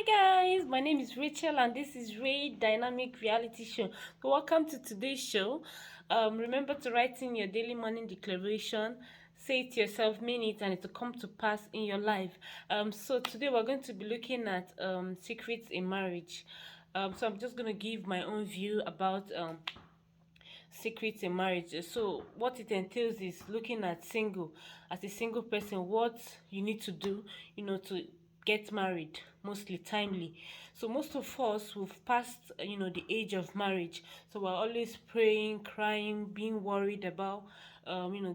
Guys, my name is Rachel and this is Ray Dynamic Reality Show. So welcome to today's show. Remember to write in your daily morning declaration, say it to yourself, mean it, and it will come to pass in your life. So today we're going to be looking at secrets in marriage. So I'm just going to give my own view about secrets in marriage. So what it entails is looking at single as a single person, what you need to do, to get married mostly timely. So most of us we've passed the age of marriage, so we're always praying, crying, being worried about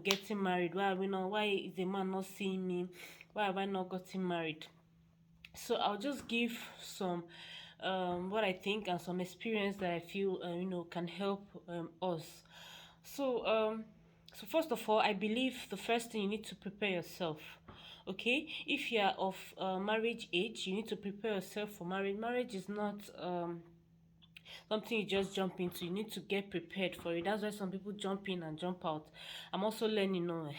getting married. Why is the man not seeing me? Why have I not gotten married? So I'll just give some what I think and some experience that I feel can help us. So so first of all, I believe the first thing, you need to prepare yourself. Okay, if you are of marriage age, you need to prepare yourself for marriage. Marriage is not something you just jump into. You need to get prepared for it. That's why some people jump in and jump out. I'm also learning on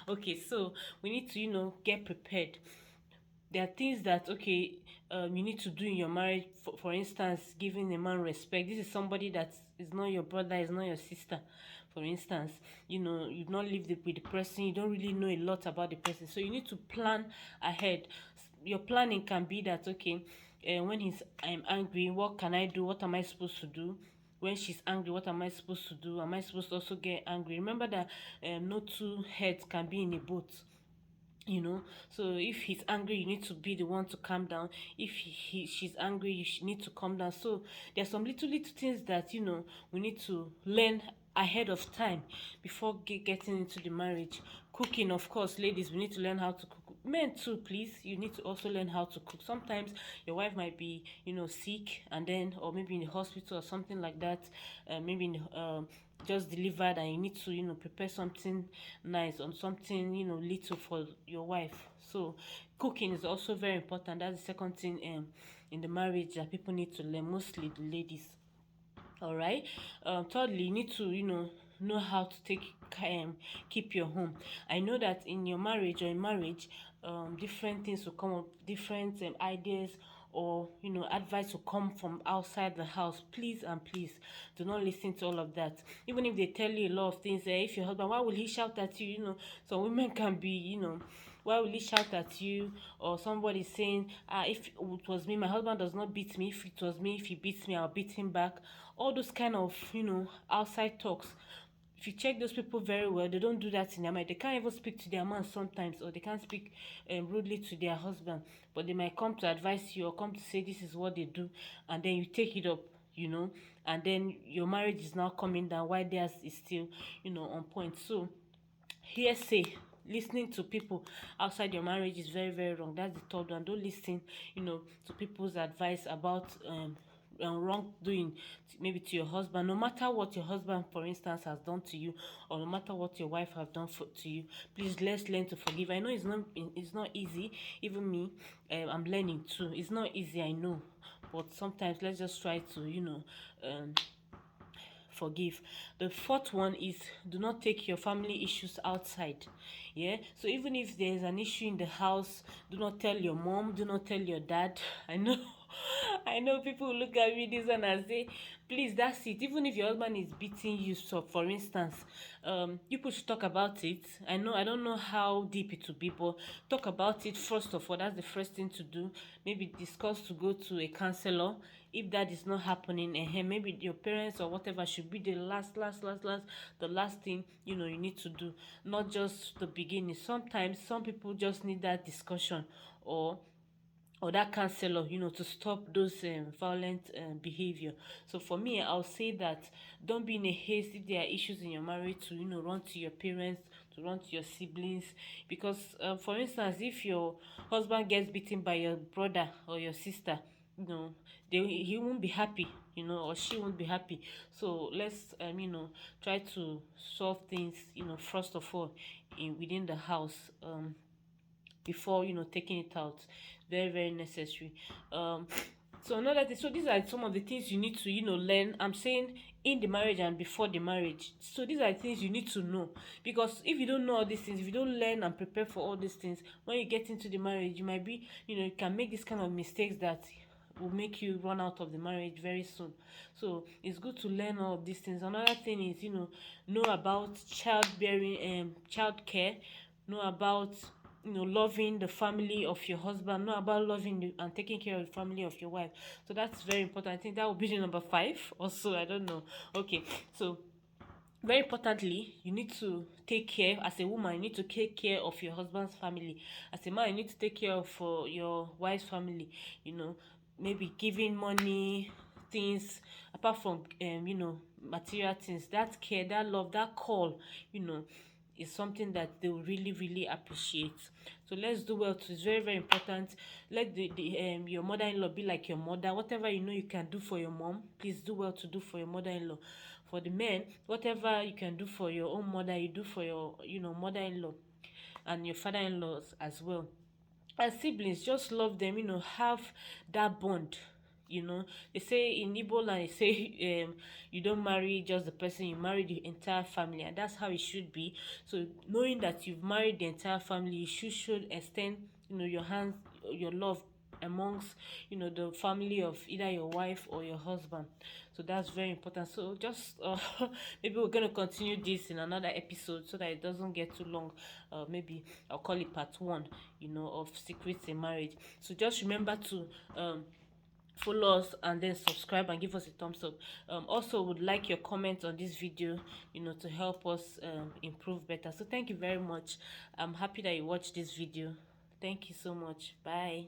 okay, so we need to get prepared. There are things that, okay, you need to do in your marriage. For instance, giving a man respect. This is somebody that is not your brother, is not your sister. For instance, you've not lived with the person, you don't really know a lot about the person, so you need to plan ahead. Your planning can be that, okay, when I'm angry, what can I do? What am I supposed to do? When she's angry, what am I supposed to do? Am I supposed to also get angry? Remember that no two heads can be in a boat. So if he's angry, you need to be the one to calm down. If she's angry, need to calm down. So there's some little things that we need to learn ahead of time before getting into the marriage. Cooking, of course, ladies, we need to learn how to cook. Men too, please, you need to also learn how to cook. Sometimes your wife might be sick, and then, or maybe in the hospital or something like that. Maybe just delivered, and you need to prepare something nice on something little for your wife. So cooking is also very important. That's the second thing in the marriage that people need to learn, mostly the ladies. All right. Thirdly, you need to know how to keep your home. I know that in your marriage, or in marriage, different things will come up, different ideas, or advice will come from outside the house. Please and please do not listen to all of that. Even if they tell you a lot of things, if your husband, why will he shout at you? Some women can be, why will he shout at you? Or somebody saying, if it was me, my husband does not beat me. If it was me, if he beats me, I'll beat him back. All those kind of outside talks, if you check those people very well, they don't do that in their mind. They can't even speak to their man sometimes, or they can't speak rudely to their husband, but they might come to advise you or come to say this is what they do, and then you take it up, and then your marriage is now coming down while theirs is still on point. So hearsay, listening to people outside your marriage is very, very wrong. That's the third one. Don't listen to people's advice about wrongdoing, maybe to your husband. No matter what your husband, for instance, has done to you, or no matter what your wife have done to you, please, let's learn to forgive. I know it's not easy. Even me, I'm learning too. It's not easy, I know, but sometimes let's just try to forgive. The fourth one is, do not take your family issues outside. Yeah, so even if there's an issue in the house, do not tell your mom, do not tell your dad. I know I know people will look at me this one and say, please, that's it. Even if your husband is beating you, so for instance, you should talk about it. I don't know how deep it will be, but talk about it first of all. That's the first thing to do. Maybe discuss to go to a counselor. If that is not happening, maybe your parents or whatever should be the the last thing you need to do, not just the beginning. Sometimes some people just need that discussion, or that counselor, to stop those violent behavior. So for me, I'll say that don't be in a haste. If there are issues in your marriage, to run to your parents, to run to your siblings. Because for instance, if your husband gets beaten by your brother or your sister, he won't be happy, or she won't be happy. So let's try to solve things, first of all, within the house, before taking it out. Very, very necessary. um So another thing, so these are some of the things you need to, learn. I'm saying in the marriage and before the marriage. So these are the things you need to know. Because if you don't know all these things, if you don't learn and prepare for all these things, when you get into the marriage, you might be, you can make this kind of mistakes that will make you run out of the marriage very soon. So it's good to learn all of these things. Another thing is, know about childbearing and child care, know about loving the family of your husband, know about loving and taking care of the family of your wife. So that's very important. I think that will be the number 5 also. I don't know. Okay, so very importantly, you need to take care. As a woman, you need to take care of your husband's family. As a man, you need to take care of your wife's family. Maybe giving money, things apart from material things. That care, that love, that call, you know is something that they will really really appreciate. So let's do well too. It's very very important. Let the your mother-in-law be like your mother. Whatever you can do for your mom, please do well to do for your mother-in-law. For the men, whatever you can do for your own mother, you do for your mother-in-law and your father-in-laws as well. As siblings, just love them, have that bond. They say in Igbo land, they say you don't marry just the person, you marry the entire family, and that's how it should be. So knowing that you've married the entire family, you should extend your hands, your love amongst the family of either your wife or your husband. So that's very important. So just maybe we're going to continue this in another episode so that it doesn't get too long. Maybe I'll call it part 1 of secrets in marriage. So just remember to follow us and then subscribe and give us a thumbs up. Also would like your comments on this video, to help us improve better. So thank you very much. I'm happy that you watched this video. Thank you so much. Bye.